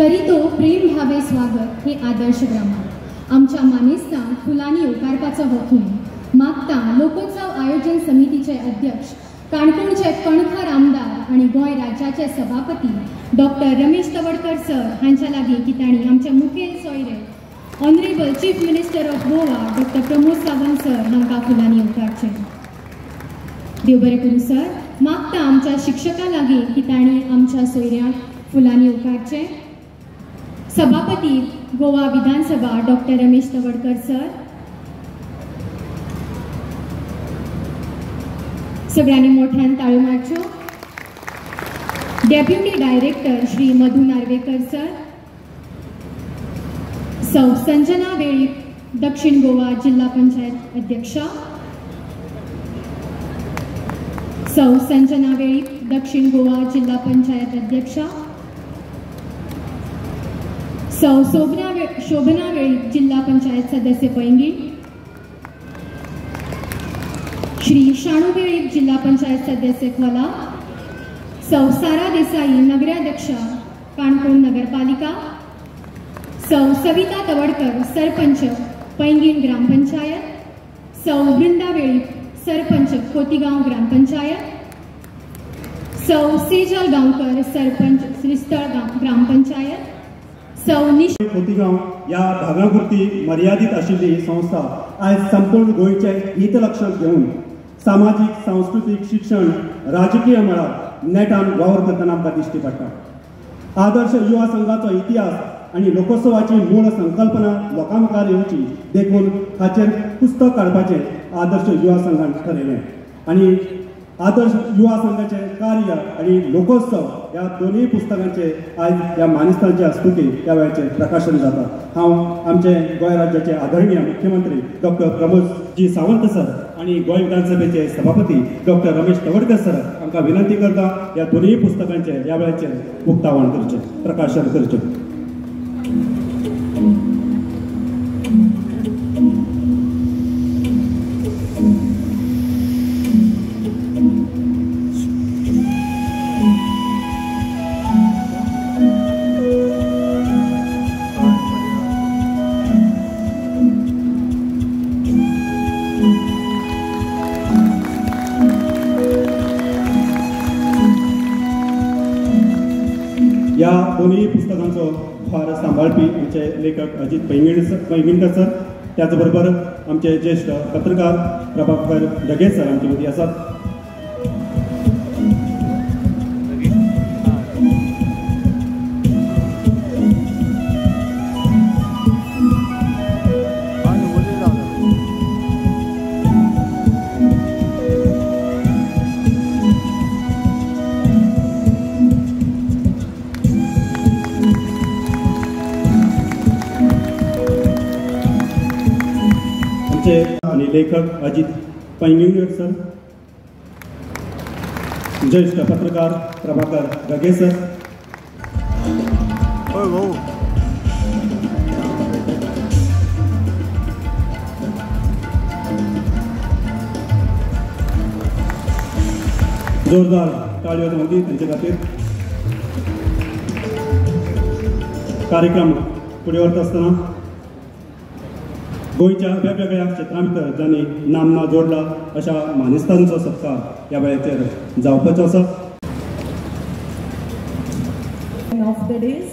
करीतो प्रेम भावे स्वागत हे आदर्श ग्रामर आमच्या मानेस्तान फुलांनी येवकारपाचो हो थूम मागता लोकोत्सव आयोजन समितीचे अध्यक्ष काणकोणचे कणखर आमदार आणि गोंय राज्याचे सभापती डॉक्टर रमेश तवडकर सर हांच्या लागीं की तांणी आमचे मुखेल सोयरे honourable chief minister of Goa doctor Pramod Sawant sir हांकां फुलांनी येवकारचे। देव बरें करूं सर। मागता आमच्या शिक्षकां लागीं की तांणी आमच्या सोयऱ्यांक फुलांनी येवकारचे। सभापती गोवा विधानसभा डॉक्टर रमेश तवडकर सर, सगळ्यांनी मोठ्यान ताळयो मारच्यो। डेप्युटी डायरेक्टर श्री मधु नार्वेकर सर, सौ संजना वेळीप दक्षिण गोवा जिल्हा पंचायत अध्यक्षा, सौ संजना वेळीप दक्षिण गोवा जिल्हा पंचायत अध्यक्षा, सौ शोभना वेळीप जिल्हा पंचायत सदस्य पैंगीण, श्री शाणू वेळीप जिल्हा पंचायत सदस्य खोला, सौ सारा देसाई नगराध्यक्षा काणकोण नगरपालिका, सौ सविता तवडकर सरपंच पैंगीण ग्रामपंचायत, सौ वृंदा वेळीप सरपंच खोतीगांव ग्रामपंचायत, सौ सेजल गांवकर सरपंच श्रीस्थळ ग्रामपंचायत, सौ खोतीगांव या भागापुरती मर्यादित आशिल्ली संस्था आज संपूर्ण गोंयचे हित लक्षात घेऊन सामाजिक सांस्कृतिक शिक्षण राजकीय मळार नेटान वावर करतना आमकां दिश्टी पडटा। आदर्श युवा संघाचो इतिहास आणि लोकोत्सवाची मूळ संकल्पना लोकां मुखार येवची देखून हाचेर पुस्तक काडपाचें आदर्श युवा संघान ठरयलें आणि आदर्श युवा संघाचे कार्य आणि लोकोत्सव या दोन्ही पुस्तकांचे आज ह्या मानेस्तांच्या हस्तुकी ह्या वेळाचेर प्रकाशन जाता। हांव आमचे गोंय राज्याचे आदरणीय मुख्यमंत्री डॉक्टर प्रमोद जी सावंत सर आणि गोंय विधानसभेचे सभापती डॉक्टर रमेश तवडकर सर हांकां विनंती करता ह्या दोन्ही पुस्तकांचे ह्या वेळाचेर उक्तावण करचें, प्रकाशन करचें। या दोन्ही पुस्तकांचो भार सांभाळपी आमचे लेखक अजित पैंगीणकर सर, त्याचबरोबर आमचे ज्येष्ठ पत्रकार प्रभाकर ढगे सर आमचे मदीं आसात। आणि लेखक अजित पैंगीणकर सर, ज्येष्ठ पत्रकार प्रभाकर ढगे सर, जोरदार ताळयो मागीं तांचे खातीर। कार्यक्रम फुडें व्हरता आसतना गोंयच्या वेगवेगळ्या क्षेत्रां भितर जांणी नामना जोडला अशा मानेस्तांचो सत्कार ह्या वेळाचेर जावपाचो आसा। Of the days,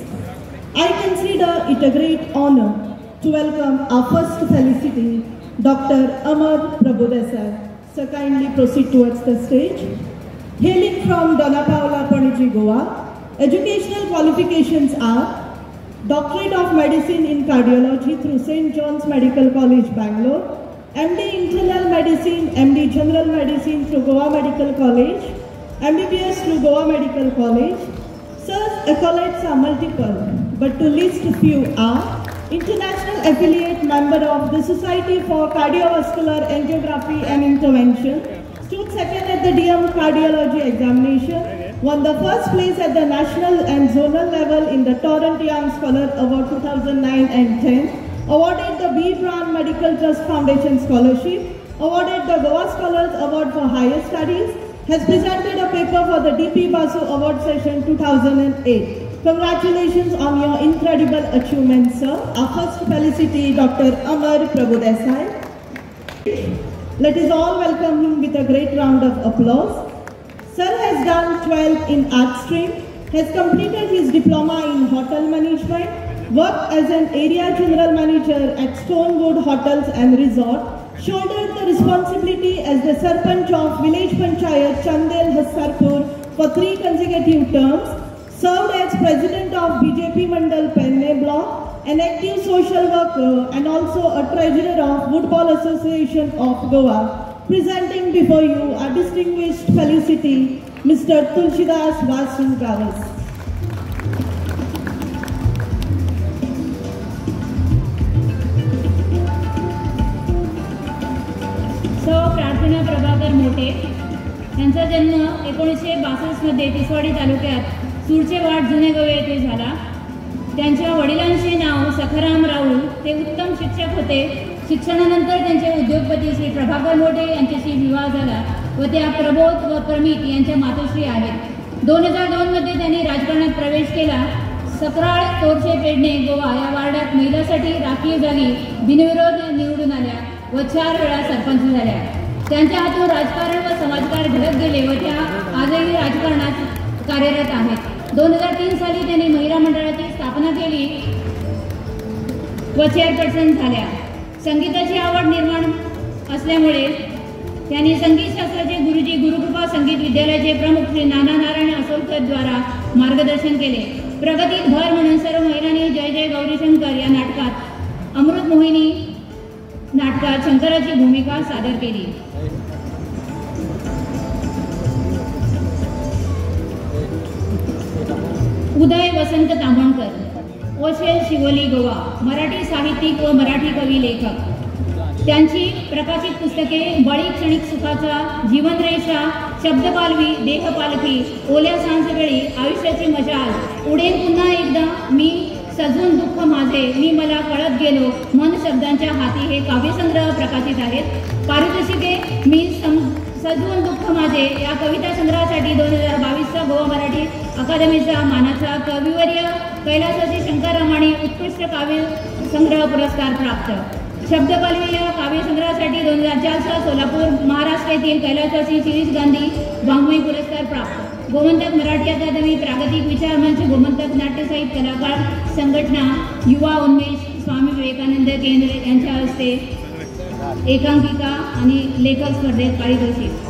I consider it a great honor to welcome our first felicity, Dr. Amar Prabhudesai. So kindly proceed towards the stage. Hailing from Dona Paula, Panaji, Goa, educational qualifications are Doctorate of Medicine in Cardiology through St. John's Medical College, Bangalore, MD Internal Medicine, MD General Medicine through Goa Medical College, MBBS through Goa Medical College. Sir's accolades are multiple, but to list a few are International Affiliate Member of the Society for Cardiovascular Angiography and Intervention, stood second at the DM Cardiology examination, won the first place at the national and zonal level in the Torrent Young Scholar Award 2009 and 10, awarded the B. Brown Medical Trust Foundation Scholarship, awarded the Goa Scholars Award for Higher Studies, has presented a paper for the D.P. Basu Award Session 2008. Congratulations on your incredible achievement, sir. Our first felicity, Dr. Amar Prabhudesai. Let us all welcome him with a great round of applause. Sir has done 12 in art stream, has completed his diploma in hotel management, worked as an area general manager at Stonewood Hotels and Resort, shouldered the responsibility as the Sarpanch of Village Panchayat Chandel Hasarpur for 3 consecutive terms, served as president of BJP Mandal Penne Block, an active social worker and also a treasurer of Football Association of Goa. Presenting before you our distinguished felicity, Mr. Tulsidas Vasu Gawas. प्रार्थना प्रभाकर मोठे यांचा जन्म 1962 मध्ये तिसवाडी तालुक्यात सुरचेवाड जुने गवे येथे झाला. त्यांच्या वडिलांचे नाव सखाराम राऊळ. ते उत्तम शिक्षक होते. शिक्षणानंतर त्यांचे उद्योगपती श्री प्रभाकर मोठे यांच्याशी विवाह झाला व त्या प्रबोध व प्रमित यांच्या मातोश्री आहेत. 2002 मध्ये त्यांनी राजकारणात प्रवेश केला. सकराळ तोरचे पेडणे गोवा या वार्डात महिलांसाठी राखीव जागी बिनविरोध निवडून आल्या व 4 वेळा सरपंच झाल्या. त्यांच्या हातून राजकारण व समाजकार घडत गेले व त्या आजही राजकारणात कार्यरत आहेत. 2003 साली त्यांनी महिला मंडळाची स्थापना केली व चेअरपर्सन झाल्या. संगीताची आवड निर्माण असल्यामुळे त्यांनी संगीतशास्त्राचे गुरुजी गुरुकृपा संगीत विद्यालयाचे प्रमुख श्री नाना नारायण असोलकर द्वारा मार्गदर्शन केले. प्रगतीत भर म्हणून सर्व महिलांनी जय जय गौरीशंकर या नाटकात अमृत मोहिनी नाटकात शंकराची भूमिका सादर केली. उदय वसंत तांबणकर, ओशेल शिवोली गोवा, मराठी साहित्यिक व मराठी कवी लेखक. त्यांची प्रकाशित पुस्तके बळी क्षणिक सुखाचा, जीवनरेषा, शब्दपालवी, देहपालखी, ओल्या सांजवेळी, आयुष्याची मशाल, उडेन पुन्हा एकदा, मी, सजून दुःख माझे, मी मला कळत गेलो, मन शब्दांच्या हाती हे काव्यसंग्रह प्रकाशित आहेत. पारितोषिके मी सजून दुःख माझे या कविता संग्रहासाठी 2022चा गोवा मराठी अकादमीचा मानाचा कविवर्य कैलासाची शंकररामाणी उत्कृष्ट काव्य संग्रह पुरस्कार प्राप्त. शब्दपालवी या काव्यसंग्रहासाठी 2004चा सोलापूर महाराष्ट्र येथील कैलासाची शिरीष गांधी वाङ्मय पुरस्कार प्राप्त. गोमंतक मराठी अकादमी, प्रागतिक विचार मंच, गोमंतक नाट्य साहित्य कलाकार संघटना, युवा उन्मेष, स्वामी विवेकानंद केंद्र यांच्या हस्ते एकांकिका आणि लेखक स्पर्धेत पारितोषिक.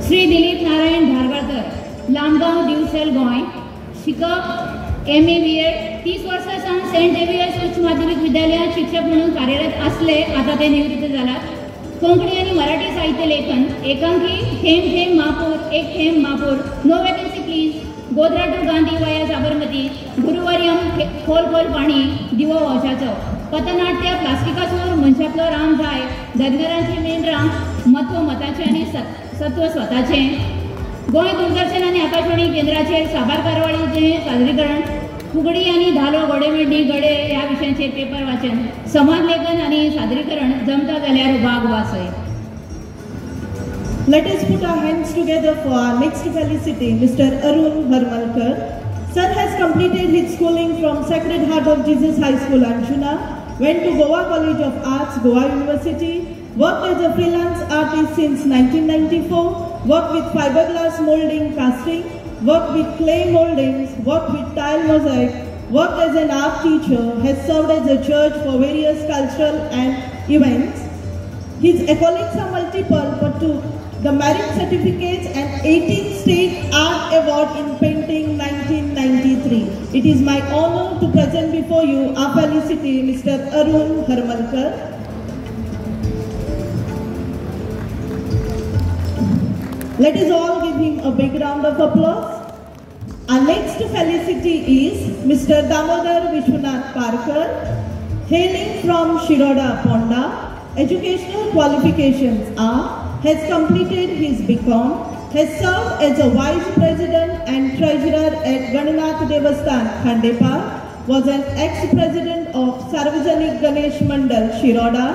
श्री दिलीप नारायण धारवाडकर, लांबगाव दिवसल गोय, शिकप MA BEd, 30 वर्षांपासून सेंट झेवियर्स उच्च माध्यमिक विद्यालयात शिक्षक म्हणून कार्यरत असले. आता ते निवृत्त झालात. कोंकणी आणि मराठी साहित्य लेखन, एकांकी, थेंब थेंब महापूर, एक थेंब महापूर, no vacancy please, Godhra to Gandhi via Sabarmati, गुरुवर्यम, खोल खोल पाणी, दिवो वंशाचो, पथनाट्य, प्लास्टिकासूर, मनशातलो राम जाय, धनगरांचे मेंढरां, मत्व मताचे आणि सत्व स्वतःचे. गोंय दूरदर्शन आणि आकाशवाणी केंद्राचे साबार कारवाळीचे सादरीकरण, फुगडी आणि धालो, घोडेमेंढी, गडे या विषयांचे पेपर वाचन, समाज लेखन आणि सादरीकरण जमता जाल्यार भाग वाचय. Let us put our hands together for our next felicity, Mr. Arun Harmalkar. Sir has completed his schooling from Sacred Heart of Jesus High School, Anjuna, went to Goa College of Arts, Goa University, worked as a freelance artist since 1994, worked with fiberglass molding, casting, worked with clay moldings, worked with tile mosaic, worked as an art teacher, has served as a judge for various cultural and events. His accolades are multiple, but to the merit certificates and 18th State Art Award in Painting 1993. It is my honor to present before you our felicity, Mr. Arun Harmalkar. Let us all give him a big round of applause. Our next felicity is Mr. Damodar Vishwanath Parkar, hailing from Shiroda, Ponda. Educational qualifications are: has completed his BCom, has served as a vice president and treasurer at Gananath Devasthan, Khandepa, was an ex-president of Sarvajanik Ganesh Mandal, Shiroda,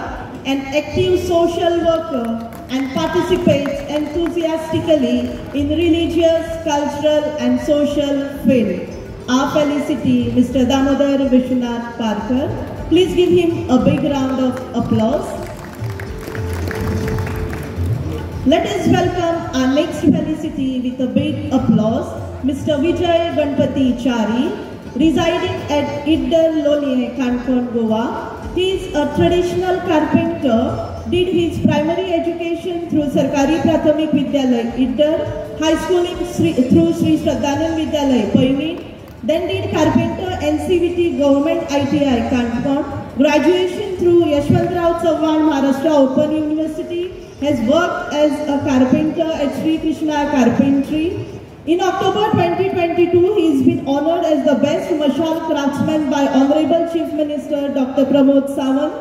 an active social worker, and participates enthusiastically in religious, cultural and social field. Our felicity, Mr. Damodar Vishwanath Parkar. Please give him a big round of applause. Let us welcome our next felicity with a big applause, Mr. Vijay Ganpati Chari, residing at Iddar Loliye, Kankon, Goa. He is a traditional carpenter, did his primary education through Sarkari Prathamik Vidyalay, Iddar, high schooling through Sri Shraddhanand Vidyalay, Paini, then did carpenter NCVT Government ITI, Kankon, graduation through Yashwantrao Chauhan Maharashtra Open University, has worked as a carpenter at Sri Krishna Carpentry. In October 2022, he has been honored as the best Mashal craftsman by Honorable Chief Minister Dr. Pramod Sawant.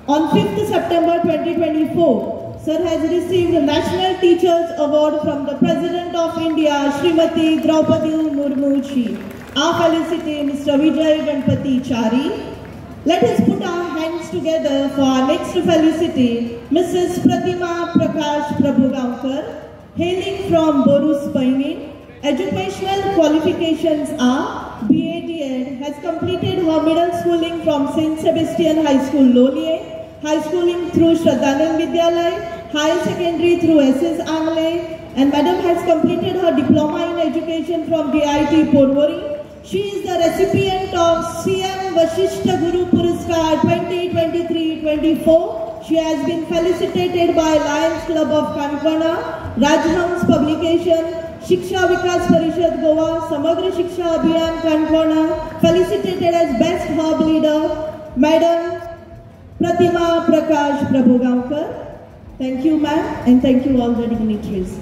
On 5th September 2024, Sir has received the National Teachers Award from the President of India, Srimati Draupadi Murmu ji. Our felicity, Mr. Vijay Ganpati Chari. Let us put our hands together for our next felicity, Mrs. Pratima Prakash Prabhugaonkar, hailing from Borus Painin. Educational qualifications are BA/D.Ed, has completed her middle schooling from St. Sebastian High School, Loliye, high schooling through Shraddhanand Vidyalay, higher secondary through SS Angle, and Madam has completed her diploma in education from DIT Porvorim. She is the recipient of CM Vashishta Guru Puraskar 2023-24. She has been felicitated by Lions Club of Kankana, Rajhams Publication, Shiksha Vikas Parishad Goa, Samagra Shiksha Abhiyan Kankana, felicitated as Best Herb Leader, Madam Pratima Prakash Prabhugaonkar. Thank you, ma'am, and thank you all the dignitaries.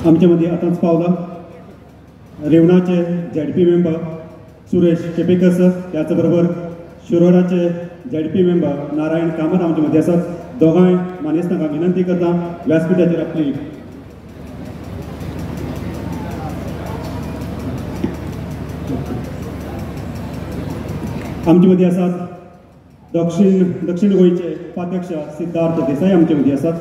आमच्यामध्ये आताच पावला रेवणाचे ZP member Suresh केपेकर sir, त्याचबरोबर शिरोराचे ZP member Narayan Kamat आमच्यामध्ये असतात. दोघांय मानेस्तांका विनंती करता व्यासपीठाचेर आपली आमच्यामध्ये असतात. दक्षिण गोंयचे उपाध्यक्ष सिद्धार्थ देसाई आमच्यामध्ये असतात.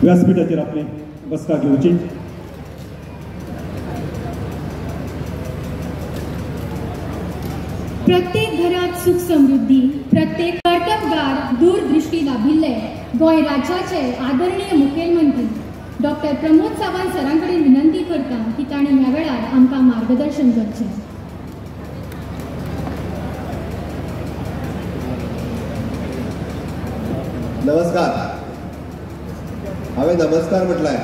व्यासपीठाचेर आपली बसका घेवची. प्रत्येक घरात सुख समृद्धी, प्रत्येक कर्तबगार दूरदृष्टी लाभिल्ले गोंय राज्याचे आदरणीय मुखेलमंत्री डॉक्टर प्रमोद सावंत सरांकडे विनंती करता की ताणी ह्या वेळार आमकां मार्गदर्शन करचें. नमस्कार. हांवें नमस्कार म्हटलाय.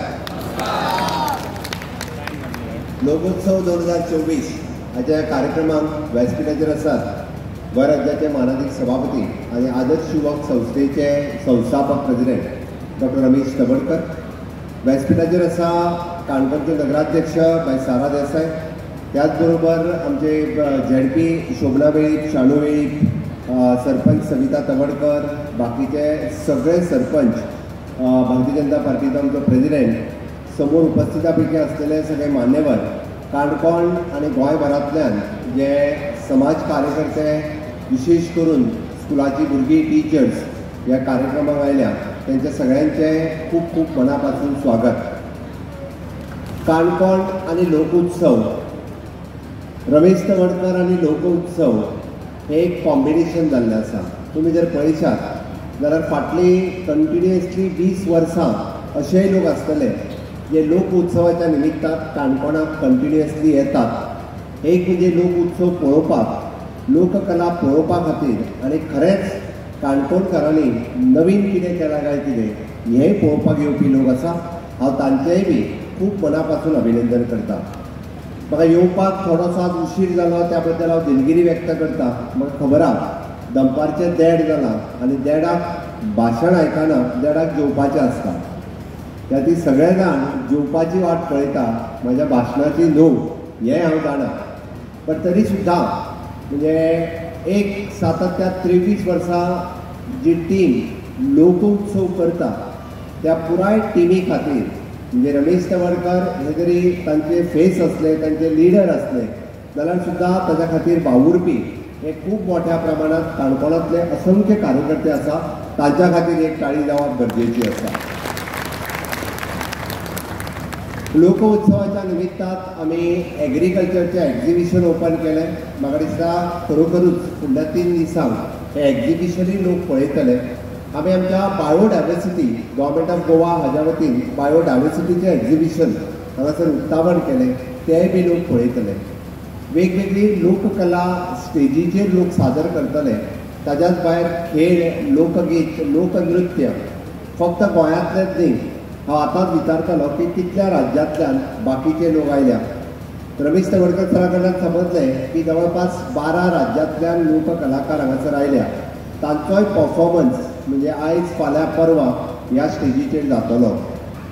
लोकोत्सव 2024 हाच्या कार्यक्रमाक व्यासपीठाचेर आसात गोंय राज्याचे मानाधीश सभापती आनी आदर्श युवक संस्थेचे संस्थापक प्रेसिडेंट डॉक्टर रमेश तवडकर. व्यासपीठाचेर आसा काणकोणचे नगराध्यक्ष बाय सारा देसाय, त्याच बरोबर आमचे ZP शोभना वेळीप, शाणू वेळीप, सरपंच सविता तवडकर, बाकीचे सगळे सरपंच, भारतीय जनता पार्टीचा आमचो प्रेसिडेंट, समोर उपस्थिता पैकी असलेले सगळे मान्यवर, काणकोण आणि गोंयभरांतल्यान जे समाज कार्यकर्ते, विशेष करून स्कुलाची भुरगीं, टिचर्स ह्या कार्यक्रमाक आयल्या, त्यांचे सगळ्यांचे खूप खूप मनापासून स्वागत. काणकोण आणि लोकोत्सव, रमेश तवडकर आणि लोकोत्सव हे एक कॉम्बिनेशन जाल्लें आसा. तुमी जर पळयशात जाल्यार फाटली कंटिन्युअसली 20 वर्सां अशेय लोक आसतले जे लोक उत्सवाच्या निमित्तान काणकोणाक कंटिन्युअसली येतात. एक म्हणजे लोक उत्सव पळोवपाक, लोककला पळोवपा खातीर आनी खरेंच काणकोणकारांनी नवीन कितें केलां काय कितें हेंय पळोवपाक येवपी लोक आसा. हांव तांचेय बी खूब मनापासून अभिनंदन करता. म्हाका येवपाक थोडोसो उशीर जालो त्या बद्दल हांव दिलगिरी व्यक्त करता. म्हाका खबर आहा दनपारचें 1:30 जालां आनी 1:30 भाशण आयकना 1:30 जेवपाचें आसता. त्या ती सगळे जाण जेवपाची वाट पळयता, म्हाज्या भाशणाची न्हू हें हांव जाणा. पण तरी सुद्दां म्हणजे एक सातत्यात 23 वर्सां जी टीम लोकोत्सव करता त्या पुराय टिमी खातीर म्हणजे रमेश तवडकर हे जरी तांचे फेस असले, तांचे लिडर असले जाल्यार सुद्दां ताच्या खातीर वावुरपी हे खूब मोठ्या प्रमाणात काणकोणांतले असंख्य कार्यकर्ते आसा. तांच्या खातीर एक ताळी जावप गरजेची आसा. लोकोत्सवाच्या निमित्तान आमी एग्रीकल्चरचें एक्झिबिशन ओपन केलें. म्हाका दिसता खरोखरूच फुडल्या 3 दिसांक हे एक्झिबिशनूय लोक पळयतले. आमी आमच्या बायोडायवर्सिटी गव्हर्मेंट ऑफ गोवा हाज्या वतीन बायोडायवर्सिटीचें एक्झिबिशन हांगासर उक्तावण केलें, तेय बी लोक पळयतले. वेगवेगळी लोककला स्टेजीचेर लोक सादर करतले. ताच्याच भायर खेळ, लोकगीत, लोकनृत्य फक्त गोंयांतलेच न्ही. हांव आतांच विचारतालो की कितल्या राज्यांतल्यान बाकीचे लोक आयल्या. रमेश तवडकर सरा कडल्यान समजलें की जवळपास 12 राज्यांतल्यान लोककलाकार हांगासर आयल्या. तांचोय परफॉर्मन्स म्हणजे आयज फाल्यां परवा ह्या स्टेजीचेर जातलो.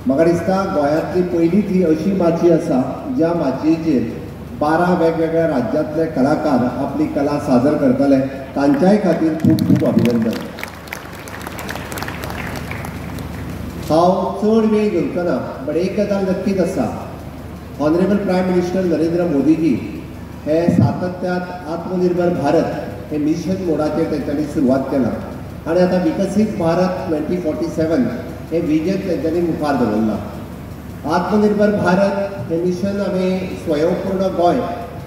म्हाका दिसता गोंयांतली पयलींच ही अशी माची आसा ज्या माचयेचेर 12 वेगवेगळ्या राज्यांतले कलाकार आपली कला सादर करतले. तांच्याय खातीर खूब खूब अभिनंदन. हांव चड वेळ घेवचो ना, बट एक गजाल नक्कीच आसा. Honourable prime minister Narendra Modiji हे सातत्यात आत्मनिर्भर भारत हे मिशन मोडाचेर तेंच्यांनी सुरवात केला आनी आतां विकसीत भारत 2047 हे विजन तेंच्यांनी मुखार दवरला. आत्मनिर्भर भारत हे मिशन आमी स्वयंपूर्ण गोंय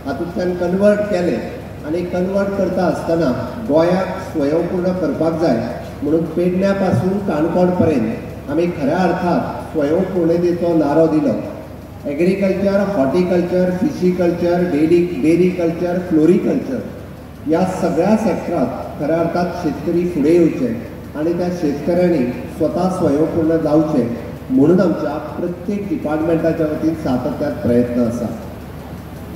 हातूंतल्यान कन्वर्ट केलें आनी कन्वर्ट करता आसतना गोंयाक स्वयंपूर्ण करपाक जाय म्हणून पेडण्या पासून काणकोण पर्यंत आमी खऱ्या अर्थात स्वयंपूर्णतेचो नारो दिलो. Agriculture, horticulture, fishiculture, dairy culture, floriculture ह्या सगळ्या सॅक्टरांत खऱ्या अर्थात शेतकरी फुडें येवचे आनी त्या शेतकऱ्यांनी स्वता स्वयंपूर्ण जावचे म्हणून आमच्या प्रत्येक डिपार्टमेंटाच्या वतीन सातत्यात प्रयत्न आसा.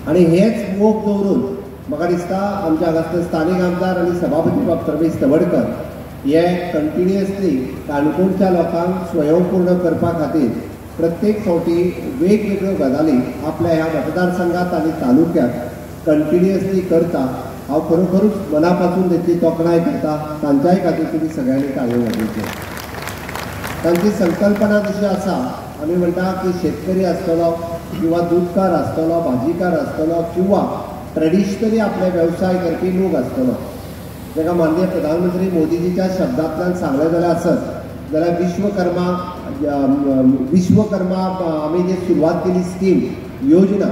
आनी हेच मोख दवरून म्हाका दिसता आमच्या हांगासले स्थानीक आमदार आनी सभापती डॉक्टर रमेश तवडकर हे कंटिन्युअसली काणकोणच्या लोकांक स्वयंपूर्ण करपा खातीर प्रत्येक फावटी वेगवेगळ्यो गजाली आपल्या ह्या मतदारसंघात आनी तालुक्यात कंटिन्युअसली करता. हांव खरोखरूच मना पासून तेची तोखणाय करता. तांच्याय खातीर तुमी सगळ्यांनी ताळयो वाजोवच्यो. तांची संकल्पना जशी आसा, आमी म्हणटा की शेतकरी आसतलो किंवा दूधकार आसतलो, भाजीकार आसतलो किंवा ट्रेडिशनली आपले वेवसाय करपी लोक आसतलो, ताका माननीय प्रधानमंत्री मोदीजीच्या शब्दांतल्यान सांगलें जाल्यार आसत जाल्यार विश्वकर्मा आमी जी सुरवात केली स्कीम योजना,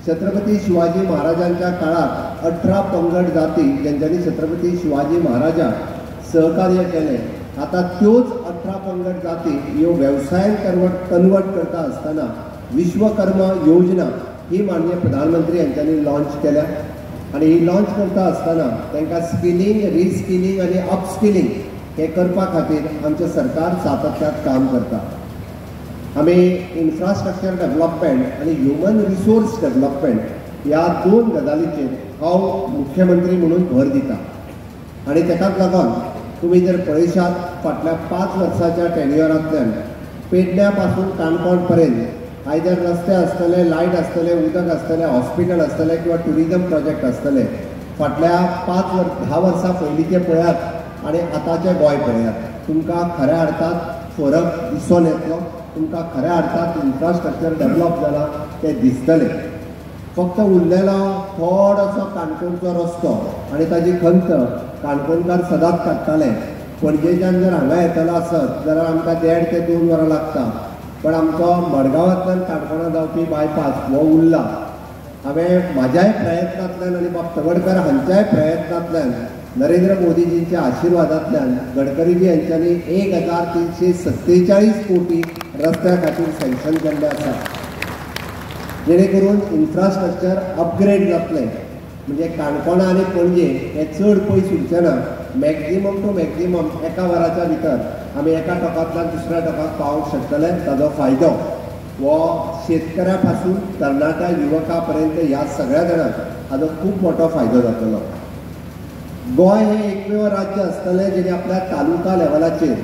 छत्रपती शिवाजी महाराजांच्या काळात 18 पंगड जाती ज्यांच्यांनी छत्रपती शिवाजी महाराजाक सहकार्य केलें. आता त्योच 18 पंगड जाती ह्यो वेवसायान कन्वर्ट करता आसतना विश्वकर्मा योजना ही माननीय प्रधानमंत्री यांच्यांनी लॉन्च केल्या. आनी ही लॉन्च करता आसतना तांकां स्किलिंग, रिस्किलिंग आनी अपस्किलिंग हे करपा खातीर आमचें सरकार सातत्यात काम करता. आमी इन्फ्रास्ट्रक्चर डेव्हलपमेंट आनी ह्युमन रिसोर्स डेव्हलपमेंट ह्या 2 गजालींचेर हांव मुख्यमंत्री म्हणून भर दिता. आनी ताकाच लागून तुमी जर पळयशात फाटल्या 5 वर्साच्या टेन्युअरांतल्यान पेडण्या पासून काणकोण पर्यंत आयदर रस्ते आसतले, लायट आसतले, उदक आसतलें, हॉस्पिटल आसतलें किंवा टुरिजम प्रोजेक्ट आसतले, फाटल्या 10 वर्सां पयलींचे पळयात आनी आतांचें गोंय पळयात, तुमकां खऱ्या अर्थात फरक दिसून येतलो. तुमकां खऱ्या अर्थात इन्फ्रास्ट्रक्चर डेव्हलप जाला तें दिसतलें. फक्त उरलेलो थोडोसो काणकोणचो रस्तो आनी ताजी खंत काणकोणकार सदांच काडटाले. पणजेच्यान जर हांगा येतलो आसत जाल्यार आमकां 1.5 ते 2 वरां लागता. पण आमचो मडगांवांतल्यान काणकोणा जावपी बायपास हो उरला. हांवें म्हाज्याय प्रयत्नांतल्यान आनी बाब तवडकर हांच्याय प्रयत्नांतल्यान नरेंद्र मोदीजींच्या आशिर्वादांतल्यान गडकरीजी यांच्यांनी 1347 कोटी रस्त्या खातीर सँक्शन केल्ले आसा. जेणे करून इन्फ्रास्ट्रक्चर अपग्रेड जातलें. म्हणजे काणकोणा आनी पणजे हे चड पयस उरचें ना. मॅक्झिमम टू मॅक्झिमम एका वराच्या भितर आमी एका टोकांतल्यान दुसऱ्या टोकाक पावंक शकतले. ताजो फायदो हो शेतकऱ्या पासून तरणाट्या युवकां पर्यंत ह्या सगळ्या जाणांक हाजो खूब मोठो फायदो जातलो. गोंय हे एकमेव राज्य आसतलें जेणे आपल्या तालुका लेवलाचेर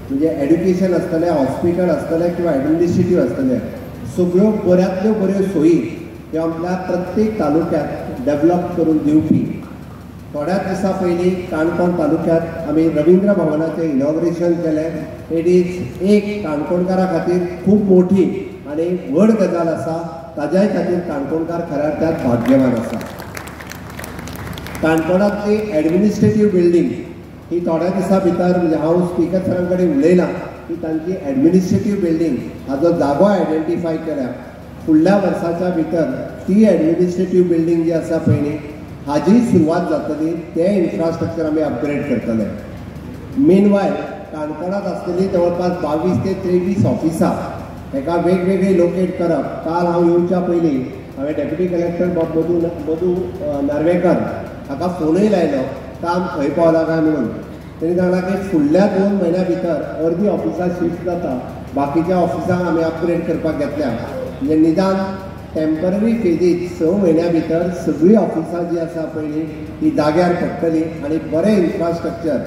म्हणजे एड्युकेशन आसतलें, हॉस्पिटल आसतलें किंवा एडमिनिस्ट्रेटीव आसतलें, सगळ्यो बऱ्यो सोयी ह्यो आपल्या प्रत्येक तालुक्यात डेव्हलप करून दिवपी थोड्याच दिसा पयलीं काणकोण तालुक्यांत आमी रवींद्र भवनाचें इनॉग्रेशन केलें। इट इज एक काणकोणकारा खातीर खूब मोठी आनी व्हड गजाल आसा। ताज्याय खातीर काणकोणकार खऱ्या अर्थान भाग्यवान आसा। काणकोणांतली एडमिनिस्ट्रेटीव बिल्डींग ही थोड्या दिसा भितर म्हणजे हांव स्पीकर सरां कडेन उलयलां की तांची एडमिनिस्ट्रेटीव बिल्डींग हाजो जागो आयडेंटिफाय केल्या। फुडल्या वर्साच्या भितर ती एडमिनिस्ट्रेटीव बिल्डींग जी आसा पळय न्ही हाजी सुरवात जातली। ते इन्फ्रास्ट्रक्चर आमी अपग्रेड करतले। मेनवायल काणकोणांत आसलेली जवळपास 22 ते 23 ऑफिसां हेका वेगवेगळी लोकेट करप। काल हांव येवच्या पयलीं हांवें डेप्युटी कलेक्टर मधू नार्वेकर हाका फोनूय लायलो काम खंय पावला काय म्हणून। तेणी सांगलां की फुडल्या 2 म्हयन्या भितर अर्दी ऑफिसां शिफ्ट जाता, बाकीच्या ऑफिसांक आमी अपग्रेड करपाक घेतल्या। म्हणजे निदान टेम्पररी फेजीत 6 म्हयन्या भितर सगळीं ऑफिसां जी आसा पळय ती जाग्यार पडटली आनी बरें इन्फ्रास्ट्रक्चर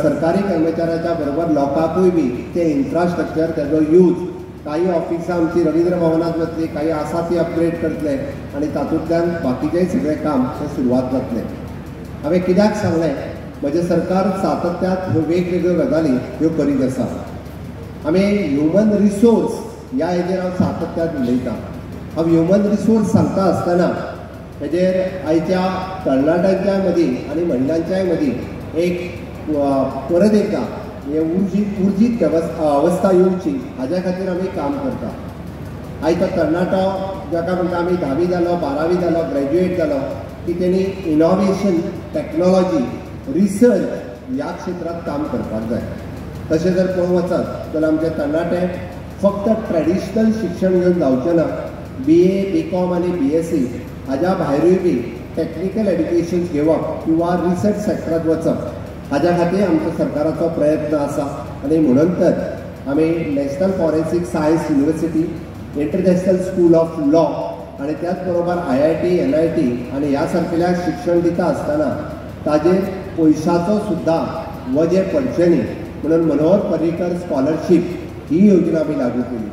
सरकारी कर्मचाऱ्याच्या बरोबर लोकांकूय बी ते इन्फ्रास्ट्रक्चर तेजो यूज काही ऑफिसां आमची रवींद्र भवनांत वतली, काही आसा ती अपग्रेड करतले आनी तातूंतल्यान बाकीचेंय सगळें काम तें सुरवात जातलें। हांवें कित्याक सांगलें म्हजें सरकार सातत्यान ह्यो वेगवेगळ्यो गजाली ह्यो करीत आसा। आमी ह्युमन रिसोर्स ह्या हेजेर हांव सातत्यान उलयतां। हांव ह्युमन रिसोर्स सांगता आसतना हेजेर आयच्या तरणाट्यांच्या मदीं आनी महिलांच्याय मदीं एक परत एकदा हे उर्जीत अवस्था येवची हाज्या खातीर आमी काम करता। आयज तो तरणाटो जाका म्हणटा आमी 10वी जालो, 12वी जालो, ग्रॅज्युएट जालो की तेणी इनोव्हेशन, टेक्नॉलॉजी, रिसर्च ह्या क्षेत्रांत काम करपाक जाय। तशें जर पळोवंक वचत जाल्यार आमचे तरणाटे फक्त ट्रेडिशनल शिक्षण घेवन जावचें ना। BA, BCom आनी BSc हाज्या भायरूय बी टॅक्निकल एड्युकेशन घेवप किंवा रिसर्च सेक्टरांत वचप हाज्या खातीर आमच्या सरकाराचो प्रयत्न आसा। आनी म्हणून तर आमी national forensic science university, international school of law आनी त्याच बरोबर IIT, NIT आनी ह्या सारकेल्या शिक्षण दिता आसतना ताजेर पयशाचो सुद्दां वजें पडचें न्ही म्हणून मनोहर पर्रीकर स्कॉलरशीप ही योजना आमी लागू केली।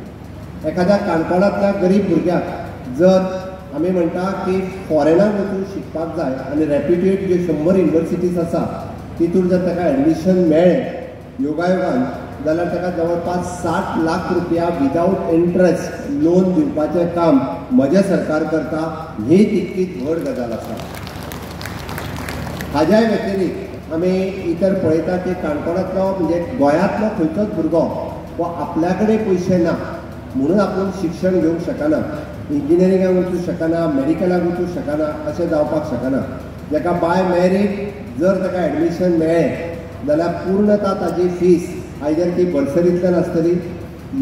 एखाद्या काणकोणांतल्या गरीब भुरग्याक जर आमी म्हणटा की फॉरेनाक वचून शिकपाक जाय आनी रेप्युटेड जे 100 युनिवर्सिटीज आसा तितून जर ताका एडमिशन मेळ्ळें योगायोगान जाल्यार ताका जवळपास 60 लाख रुपया विदाउट इंट्रस्ट लोन दिवपाचें काम म्हजें सरकार करता। ही तितकीच व्हड गजाल आसा। हाज्या व्यतिरिक्त आमी इतर पळयता की काणकोणांतलो म्हणजे गोंयांतलो खंयचोच भुरगो वो आपल्या कडेन पयशे ना म्हणून आपूण शिक्षण घेवंक शकना, इंजिनियरिंगाक वचूंक शकना, मेडिकलाक वचूंक शकना, अशें जावपाक शकना। जाका बाय मेरीट जर ताका एडमिशन मेळ्ळें जाल्यार पूर्णता ताजी फीस आयदर ती बर्सरींतल्यान आसतली,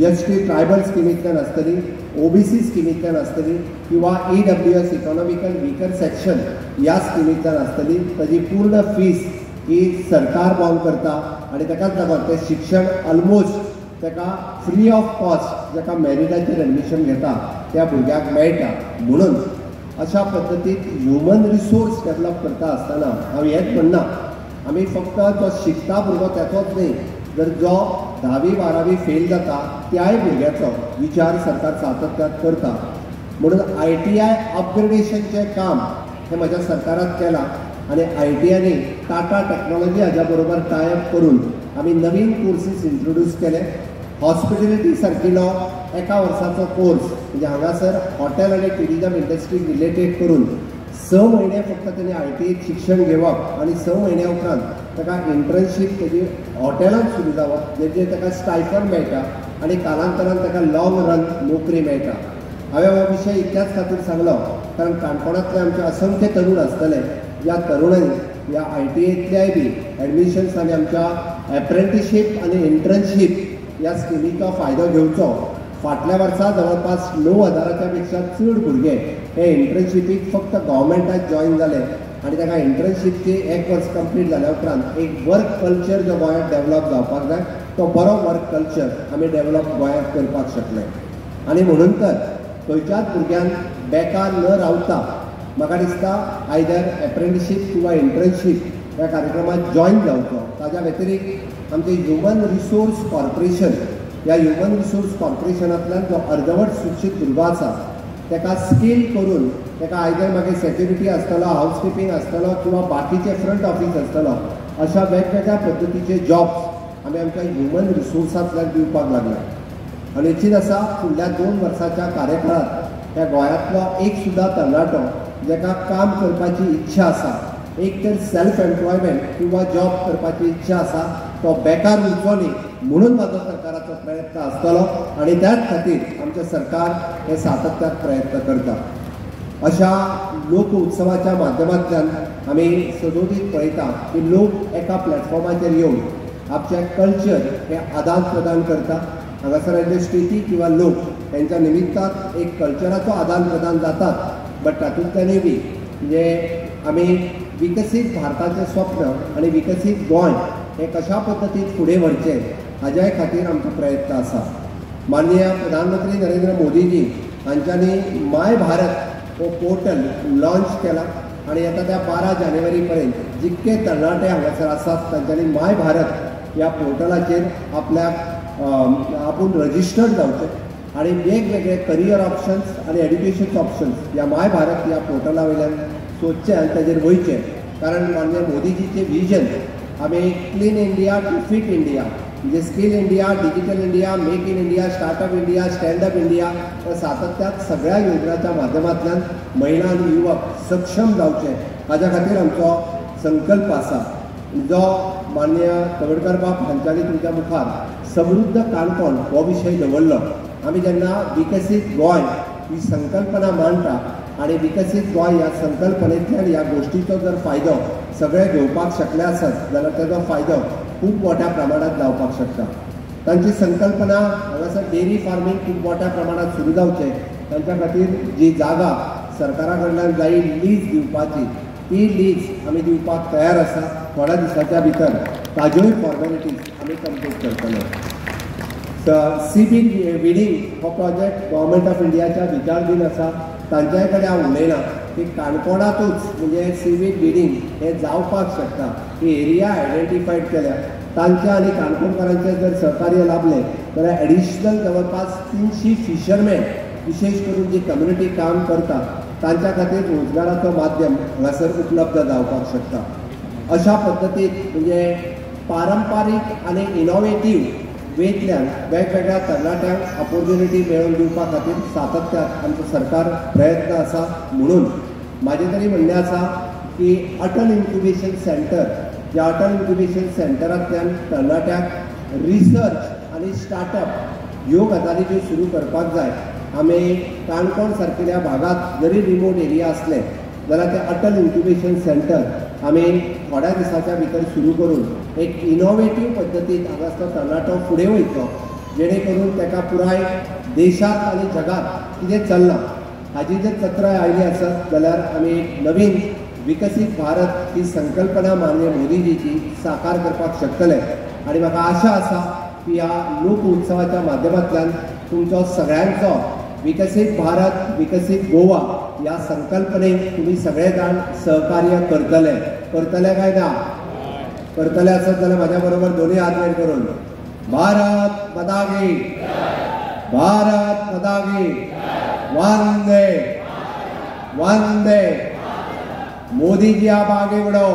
ST ट्रायबल स्किमींतल्यान आसतली, OBC स्किमींतल्यान आसतली किंवा EWS इकॉनॉमिकल विकर सेक्शन ह्या स्किमींतल्यान आसतली। ताजी पूर्ण फीस ही सरकार बाउंड करता आनी ताकाच लागून तें शिक्षण ऑलमोस्ट ताका फ्री ऑफ कॉस्ट जाका मेरिटाचेर एडमिशन घेता त्या भुरग्याक मेळटा। म्हणून अशा पद्दतीन ह्युमन रिसोर्स डेवलप करता आसतना हांव हेंच म्हणना आमी फक्त तो शिकता भुरगो तेचोच न्ही, जर जो 10वी 12वी फेल जाता त्याय भुरग्याचो विचार सरकार सातत्यान करता। म्हणून ITI अपग्रेडेशनचें काम हें म्हज्या सरकारान केलां आनी ITIनी टाटा टेक्नॉलॉजी हाज्या बरोबर टायअप करून आमी नवीन कोर्सीस इंट्रोड्यूस केले। हॉस्पिटॅलिटी सारकिलो एका वर्साचो कोर्स म्हणजे हांगासर हॉटेल आनी टुरिजम इंडस्ट्री रिलेटेड करून 6 म्हयने फक्त ताणें ITIत शिक्षण घेवप आनी 6 म्हयन्या उपरांत ताका इंटर्नशीप तेजी हॉटेलांत सुरू जावप जेचेर ताका स्टायफंड मेळटा आनी कालांतरान ताका लॉंग रन नोकरी मेळटा। हांवें हो विशय इतल्याच खातीर सांगलो कारण काणकोणांतले आमचे असंख्य तरूण आसतले ज्या तरुणांनी ह्या ITIतल्याय बी एडमिशन्स आनी आमच्या एप्रेंटिसशीप आनी इंटर्नशीप ह्या स्किमीचो फायदो घेवचो। फाटल्या वर्सा जवळपास 9,000च्या पेक्षा चड भुरगे हे इंटर्नशिपीक फक्त गव्हर्मेंटात जॉईन जाले आनी ताका इंटर्नशिपची 1 वर्स कंप्लीट जाल्या उपरांत एक वर्क कल्चर जो गोंयांत डेवलप जावपाक जाय तो बरो वर्क कल्चर आमी डेवलप गोंयांत करपाक शकले। आनी म्हणून तर खंयच्याच भुरग्यांक बेकार न रावता म्हाका दिसता आयदर एप्रेंटिसशीप किंवा इंटर्नशीप ह्या कार्यक्रमात जॉईन जावचो। ताज्या व्यतिरिक्त आमचे ह्युमन रिसोर्स कॉर्पोरेशन ह्या ह्युमन रिसोर्स कॉर्पोरेशनांतल्यान जो अर्दवट शिक्षीत भुरगो आसा ताका स्कील करून ताका आयदर मागीर सेक्युरिटी आसतलो, हावजकीपिंग आसतलो किंवा बाकीचे फ्रंट ऑफिस आसतलो, अशा वेगवेगळ्या पद्दतीचे जॉब्स आमी आमच्या ह्युमन रिसोर्सांतल्यान दिवपाक लागल्या. आनी निश्चित आसा फुडल्या 2 वर्सांच्या कार्यकाळांत ह्या गोंयांतलो एक सुद्दां तरणाटो जाका काम करपाची इच्छा आसा, एक तर सेल्फ एम्प्लॉयमेंट किंवा जॉब करपाची इच्छा आसा, तो बेकार उरचो न्ही म्हणून म्हाजो सरकाराचो प्रयत्न आसतलो आनी त्याच खातीर आमचें सरकार हे सातत्यान प्रयत्न करता. अशा लोक उत्सवाच्या माध्यमांतल्यान आमी सदोदीत पळयता की लोक एका प्लॅटफॉर्माचेर येवन आपचें कल्चर हे आदान प्रदान करता. हांगासर आयिल्ले स्टेटी किंवा लोक त्यांच्या निमित्तान एक कल्चराचो आदान प्रदान जातात, बट तातूंतल्यानूय बी म्हणजे आमी विकसीत भारताचें स्वप्न आनी विकसीत गोंय हे कशा पद्दतीन फुडें व्हरचें हाज्याय खातीर आमचो प्रयत्न आसा. माननीय प्रधानमंत्री नरेंद्र मोदीजी हांच्यांनी माय भारत हो पोर्टल लॉन्च केला आनी येता त्या 12 जानेवारी पर्यंत जितके तरणाटे हांगासर आसात तांच्यांनी माय भारत ह्या पोर्टलाचेर आपल्याक आपूण रजिस्टर्ड जावचें आनी वेगवेगळे करियर ऑप्शन्स आनी एड्युकेशन ऑप्शन्स ह्या माय भारत ह्या पोर्टला वयल्यान सोदचें आनी ताचेर वयचें. कारण माननीय मोदीजीचें विजन आमी clean India to fit India म्हणजे skill India, digital India, make in India, startup India, standup India ह्या सातत्यात सगळ्या योजनांच्या माध्यमांतल्यान महिला आनी युवक सक्षम जावचे हाज्या खातीर आमचो संकल्प आसा, जो माननीय तवडकर बाब हांच्यांनी तुमच्या मुखार समृद्ध काणकोण हो विशय दवरलो. आमी जेन्ना विकसीत गोंय ही संकल्पना मांडटा आनी विकसीत गोंय ह्या संकल्पनेंतल्यान ह्या गोष्टीचो जर फायदो सगळे घेवपाक शकले आसत जाल्यार ताचो फायदो खूब मोठ्या प्रमाणात जावपाक शकता. तांची संकल्पना हांगासर डेरी फार्मींग खूब मोठ्या प्रमाणात सुरू जावचें, तांच्या खातीर जी जागा सरकारा कडल्यान जायी लीज दिवपाची ती लीज आमी दिवपाक तयार आसा. थोड्या दिसाच्या भितर ताज्योय फॉर्मेलिटीज आमी कंप्लीट करतले. सीबीड विडींग हो प्रोजेक्ट गव्हर्मेंट ऑफ इंडियाच्या विचारधीन आसा. तांच्याय कडेन हांव उलयलां की काणकोणातूच म्हणजे सीबीड विडींग हे जावपाक शकता. ही एरिया आयडेंटिफायड केल्या, तांच्या आनी काणकोणकारांचें जर सहकार्य लाभलें जाल्यार एडिशनल जवळपास 300 फिशरमॅन विशेष करून जी कम्युनिटी काम करता तांच्या खातीर रोजगाराचो माध्यम हांगासर उपलब्ध जावपाक शकता. अशा पद्दतीन म्हणजे पारंपारीक आनी इनोवेटीव वेतल्यान वेगवेगळ्या तरणाट्यांक ऑपॉर्च्युनिटी मेळोवन दिवपा खातीर सातत्यान आमचो सरकार प्रयत्न आसा. म्हणून म्हाजें तरी म्हणणें आसा की अटल इन्क्युबेशन सेंटर, ज्या अटल इन्क्युबेशन सेंटरांतल्यान तरणाट्यांक रिसर्च आनी स्टार्टअप ह्यो गजाली ज्यो सुरू करपाक जाय. आमी काणकोण सारकिल्या भागात जरी रिमोट एरिया असले जाल्यार ते अटल इन्क्युबेशन सेंटर आमी थोड्या दिसाच्या भितर सुरू करून एक इनोवेटीव पद्दतीन हांगासलो तरणाटो फुडें वयतलो, जेणे करून ताका पुराय देशांत आनी जगात कितें चल्लां हाजी जर चत्राय आयली आसत जाल्यार आमी एक नवीन विकसीत भारत ही संकल्पना माननीय मोदीजीची साकार करपाक शकतले. आनी म्हाका आशा आसा की ह्या लोक उत्सवाच्या माध्यमांतल्यान तुमचो सगळ्यांचो विकसीत भारत विकसीत गोवा ह्या संकल्पनेक तुम्ही सगळे जाण सहकार्य करतले काय ना? करतले आसत जाल्यार म्हाज्या बरोबर दोन्ही हात वयर करून भारत माता की, भारत माता की, वंदे वंदे. मोदीजी आप आगे बढ़ो.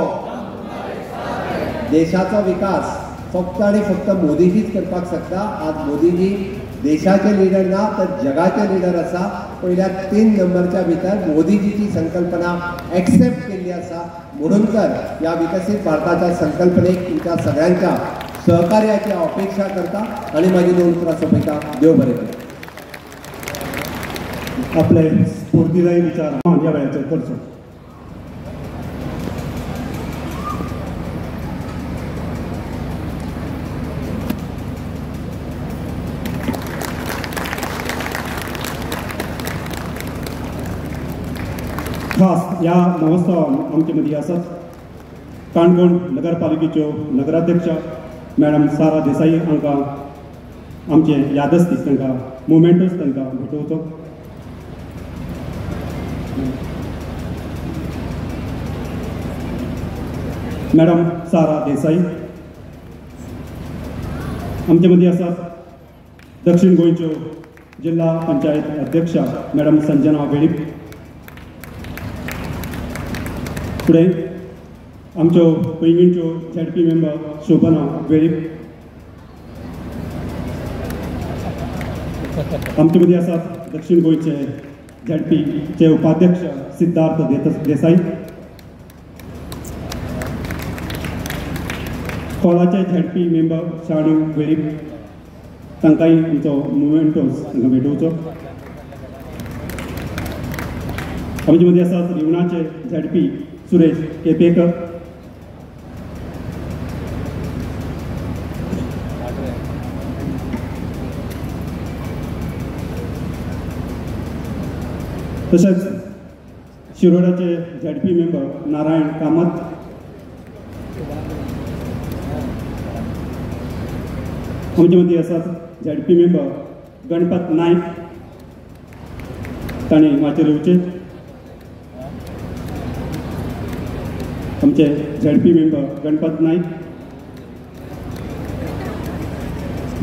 देशाचो विकास फक्त आणि फक्त मोदीजीच करपाक शकता. आज मोदीजी देशाचे लीडर ना तर जगाचे लीडर आसा. पहिल्या 3 नंबरच्या भितर मोदीजीची संकल्पना एक्सेप्ट केली आसा. म्हणून तर या विकसित भारताच्या संकल्पनेक तुमच्या सगळ्यांच्या सहकार्याची अपेक्षा करता आणि माझी 2 उतरां सोंपयता. देव बरें करूं. आपले स्फूर्तिदायी विचार या वेळाचेर करचो. खास या महोत्सवात आमचे मदीं आसात काणकोण नगरपालिकेच्यो नगराध्यक्षा मॅडम सारा देसाई हांकां आमचे यादस्तीक तांकां मोमेंटोस तांकां भेटोवचो. मॅडम सारा देसाई. आमचे मदीं आसात दक्षिण गोंयच्यो जिल्हा पंचायत अध्यक्षा मॅडम संजना वेळीप. फुडें आमच्यो पैंगीणच्यो ZP मेंबर शोभना वेळीप आमचे मदीं आसात दक्षिण गोंयचे ZP चे उपाध्यक्ष सिद्धार्थ देसाई, कोलाचे ZP मेंबर शाणू वेळीप तांकांय आमचो मुमेंटोस तांकां भेटोवचो. आमचे मदीं आसात रिवणाचे ZP सुरेश केपेकर, तशेंच शिरोडाचे ZP मेंबर नारायण कामत, आमचे मदीं आसात ZP मेंबर गणपत नायक, ताणें माचेरेवचे. आमचे ZP मेंबर गणपत नायक,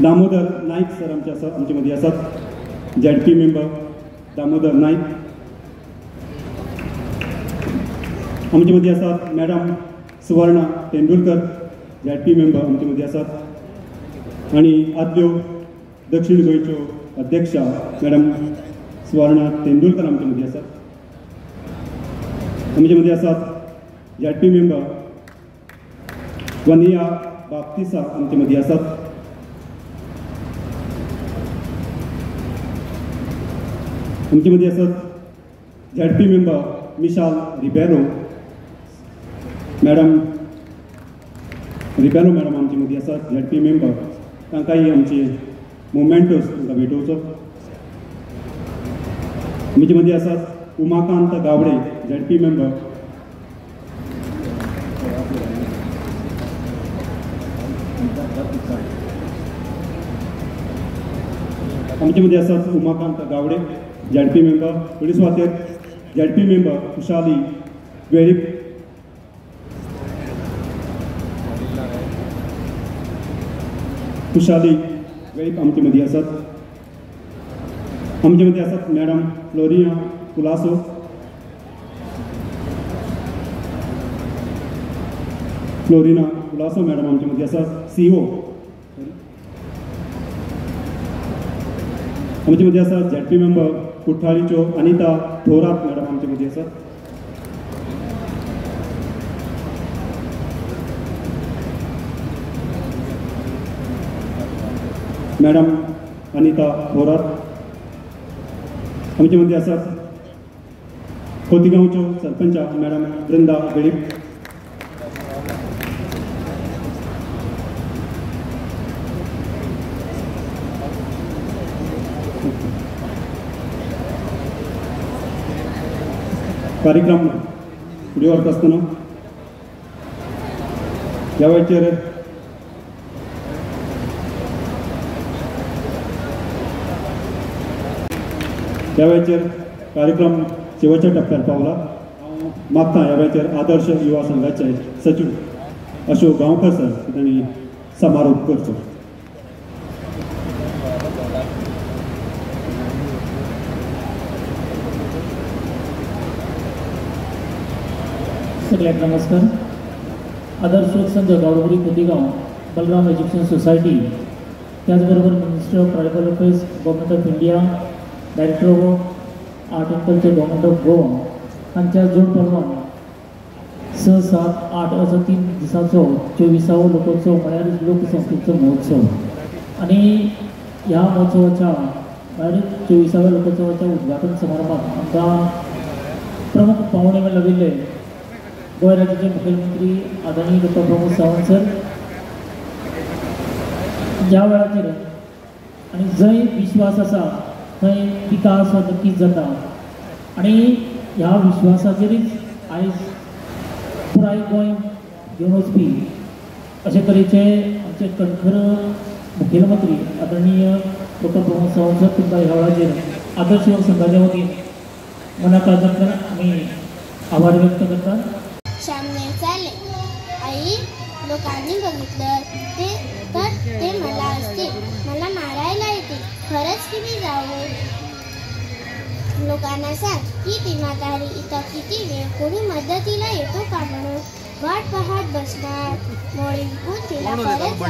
दामोदर नायक सर आमचे मदीं आसात ZP मेंबर दामोदर नायक. आमचे मदीं आसात madam Suvarna Tendulkar ZP member आमचे मदीं आसात. आनी आदल्यो दक्षिण गोंयच्यो अध्यक्षा मॅडम सुवर्णा तेंडुलकर आमचे मदीं आसात. आमचे मदीं आसात ZP मेंबर वनिया बाप्तिसा आमचे मदीं आसात. आमचे मदीं आसात ZP मेंबर मिशाल रिबेरो मॅडम आमचे मदीं आसात ZP मेंबर, तांकांय आमचे मोमेंटोस तांकां भेटोवचो. आमचे मदीं आसात उमाकांत गावडे ZP मेंबर, आमचे मदीं आसात उमाकांत गावडे ZP मेंबर. थोडी सुवातेर ZP मेंबर खुशाली वेळीप, आमचे मदीं आसात. आमचे मदीं आसात मॅडम फ्लोरिना कुलासो, मॅडम आमचे मदीं आसात. CO आमचे मदीं आसात ZP मेंबर कुठ्ठाळीच्यो अनिता थोरात मॅडम आमचे मदीं आसात. मॅडम अनिता थोरात. आमचे मदीं आसात खोतीगांवच्यो सरपंच मॅडम वृंदा वेळीप. कार्यक्रम फुडें व्हरता आसतना ह्या वेळाचेर कार्यक्रम शेवटच्या टप्प्यार पावला. हांव मागता ह्या वेळाचेर आदर्श युवा संघाचे सचिव अशोक गांवकर सर तांणी समारोप करचो. सगळ्यांक नमस्कार. आदर्श युवक संघ गावडोंगरी खोतीगांव, बलराम एज्युकेशन सोसायटी, त्याचबरोबर ministry of tribal affairs government of India, director of art end culture government of Goa हांच्या जोड पालवान 6, 7, 8 असो 3 दिसांचो 24वो लोकोत्सव म्हळ्यार लोकसंस्कृतीचो महोत्सव. आनी ह्या महोत्सवाच्या म्हळ्यार 24व्या लोकोत्सवाच्या उद्घाटन समारंभात आमकां प्रमुख पाहुणे लागिल्ले गोंय राज्याचे मुख्यमंत्री आदरणीय डॉ. प्रमोद सावंत सर. ज्या वेळाचेर आनी जंय विश्वास आसा थंय विकास हो नक्कीच जाता. आनी ह्या विश्वासाचेरच आयज पुराय गोंय घेवन वचपी अशे तरेचे आमचे कणखर मुखेलमंत्री आदरणीय डॉ. प्रमोद सावंत सर तुमकां ह्या वेळाचेर आदर्श युवक संघाच्या वतीन मनाकाळजांतल्यान आमी आभार व्यक्त करतात. सामने चाले आई लोकांनी बघितलं ते मला असतील, मला मारायला येते. खरंच की मी जाऊ लोकांना सांग की ती म्हातारी इथं किती वेळ कोणी मदतीला येतो का म्हणून वाट पाहत बसणार. मोळी विकून तिला परत